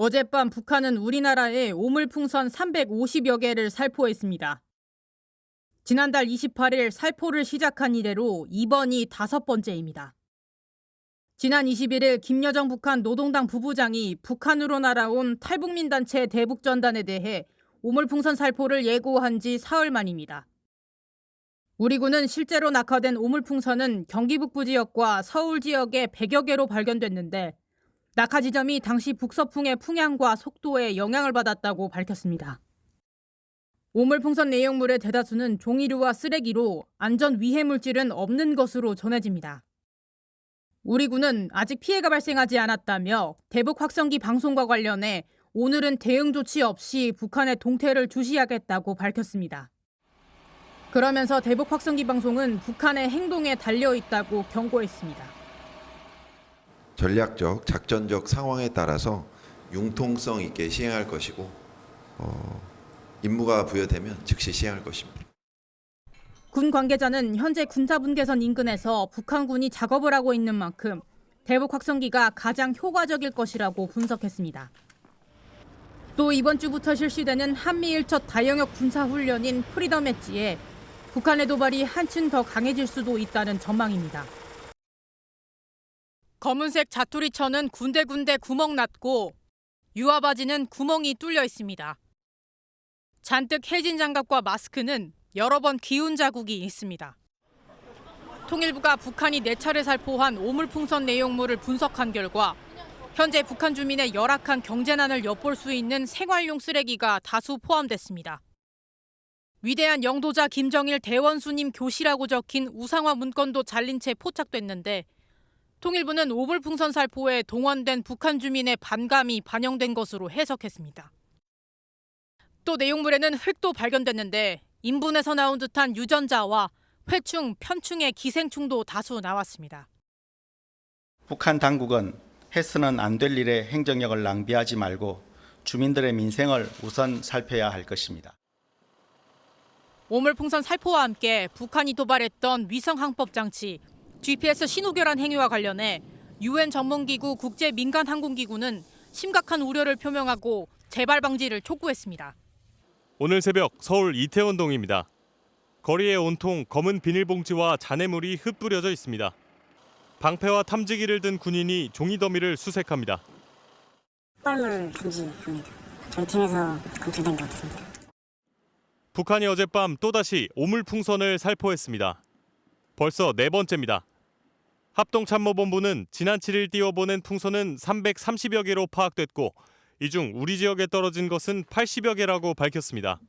어젯밤 북한은 우리나라에 오물풍선 350여 개를 살포했습니다. 지난달 28일 살포를 시작한 이래로 이번이 5번째입니다. 지난 21일 김여정 북한 노동당 부부장이 북한으로 날아온 탈북민 단체 대북전단에 대해 오물풍선 살포를 예고한 지 사흘 만입니다. 우리 군은 실제로 낙하된 오물풍선은 경기 북부 지역과 서울 지역에 100여 개로 발견됐는데 낙하 지점이 당시 북서풍의 풍향과 속도에 영향을 받았다고 밝혔습니다. 오물풍선 내용물의 대다수는 종이류와 쓰레기로 안전 위해 물질은 없는 것으로 전해집니다. 우리 군은 아직 피해가 발생하지 않았다며 대북 확성기 방송과 관련해 오늘은 대응 조치 없이 북한의 동태를 주시하겠다고 밝혔습니다. 그러면서 대북 확성기 방송은 북한의 행동에 달려 있다고 경고했습니다. 전략적, 작전적 상황에 따라서 융통성 있게 시행할 것이고 임무가 부여되면 즉시 시행할 것입니다. 군 관계자는 현재 군사분계선 인근에서 북한군이 작업을 하고 있는 만큼 대북 확성기가 가장 효과적일 것이라고 분석했습니다. 또 이번 주부터 실시되는 한미일 첫 다영역 군사훈련인 프리덤 엣지에 북한의 도발이 한층 더 강해질 수도 있다는 전망입니다. 검은색 자투리천은 군데군데 구멍 났고 유아바지는 구멍이 뚫려 있습니다. 잔뜩 해진 장갑과 마스크는 여러 번 기운 자국이 있습니다. 통일부가 북한이 4차례 살포한 오물풍선 내용물을 분석한 결과 현재 북한 주민의 열악한 경제난을 엿볼 수 있는 생활용 쓰레기가 다수 포함됐습니다. 위대한 영도자 김정일 대원수님 교시라고 적힌 우상화 문건도 잘린 채 포착됐는데 통일부는 오물풍선 살포에 동원된 북한 주민의 반감이 반영된 것으로 해석했습니다. 또 내용물에는 흙도 발견됐는데 인분에서 나온 듯한 유전자와 회충, 편충의 기생충도 다수 나왔습니다. 북한 당국은 해서는 안 될 일에 행정력을 낭비하지 말고 주민들의 민생을 우선 살펴야 할 것입니다. 오물풍선 살포와 함께 북한이 도발했던 위성항법 장치, GPS 신호교란 행위와 관련해 UN 전문기구 국제민간항공기구는 심각한 우려를 표명하고 재발 방지를 촉구했습니다. 오늘 새벽 서울 이태원동입니다. 거리에 온통 검은 비닐봉지와 잔해물이 흩뿌려져 있습니다. 방패와 탐지기를 든 군인이 종이 더미를 수색합니다. 폭발물 탐지합니다. 저희 팀에서 검출된 게 없습니다. 북한이 어젯밤 또다시 오물풍선을 살포했습니다. 벌써 4번째입니다. 합동참모본부는 지난 7일 띄워보낸 풍선은 330여 개로 파악됐고 이 중 우리 지역에 떨어진 것은 80여 개라고 밝혔습니다.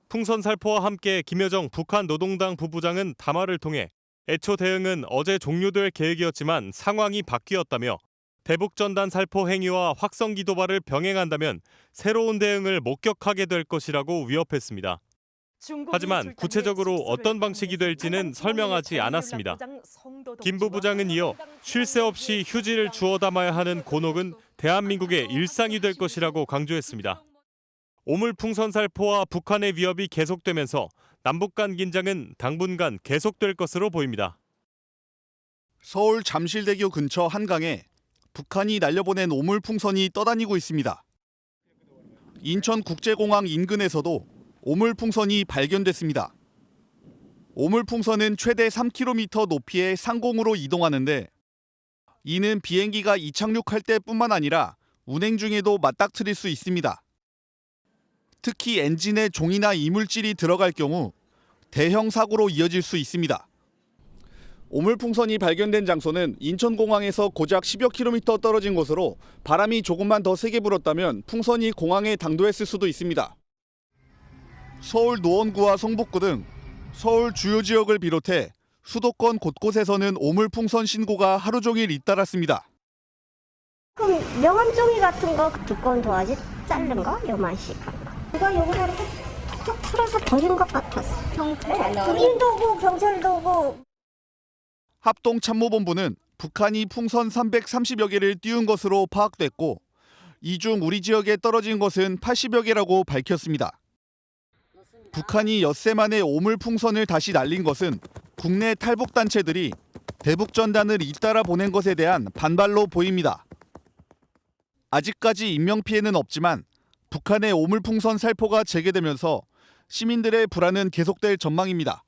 풍선 살포와 함께 김여정 북한 노동당 부부장은 담화를 통해 애초 대응은 어제 종료될 계획이었지만 상황이 바뀌었다며 대북전단 살포 행위와 확성기 도발을 병행한다면 새로운 대응을 목격하게 될 것이라고 위협했습니다. 하지만 구체적으로 어떤 방식이 될지는 설명하지 않았습니다. 김 부부장은 이어 쉴 새 없이 휴지를 주워 담아야 하는 곤혹은 대한민국의 일상이 될 것이라고 강조했습니다. 오물풍선 살포와 북한의 위협이 계속되면서 남북 간 긴장은 당분간 계속될 것으로 보입니다. 서울 잠실대교 근처 한강에 북한이 날려보낸 오물풍선이 떠다니고 있습니다. 인천국제공항 인근에서도 오물풍선이 발견됐습니다. 오물풍선은 최대 3km 높이의 상공으로 이동하는데 이는 비행기가 이착륙할 때뿐만 아니라 운행 중에도 맞닥뜨릴 수 있습니다. 특히 엔진에 종이나 이물질이 들어갈 경우 대형 사고로 이어질 수 있습니다. 오물풍선이 발견된 장소는 인천공항에서 고작 10여 킬로미터 떨어진 곳으로 바람이 조금만 더 세게 불었다면 풍선이 공항에 당도했을 수도 있습니다. 서울 노원구와 성북구 등 서울 주요 지역을 비롯해 수도권 곳곳에서는 오물풍선 신고가 하루 종일 잇따랐습니다. 그럼 명함 종이 같은 거 두꺼운 도화지 자른 거 요만씩 한 거. 이거 여기다 이렇게 툭툭 풀어서 버린 것 같았어. 군인도 오고 경찰도 오고. 합동참모본부는 북한이 풍선 330여 개를 띄운 것으로 파악됐고 이 중 우리 지역에 떨어진 것은 80여 개라고 밝혔습니다. 북한이 엿새 만에 오물풍선을 다시 날린 것은 국내 탈북단체들이 대북전단을 잇따라 보낸 것에 대한 반발로 보입니다. 아직까지 인명피해는 없지만 북한의 오물풍선 살포가 재개되면서 시민들의 불안은 계속될 전망입니다.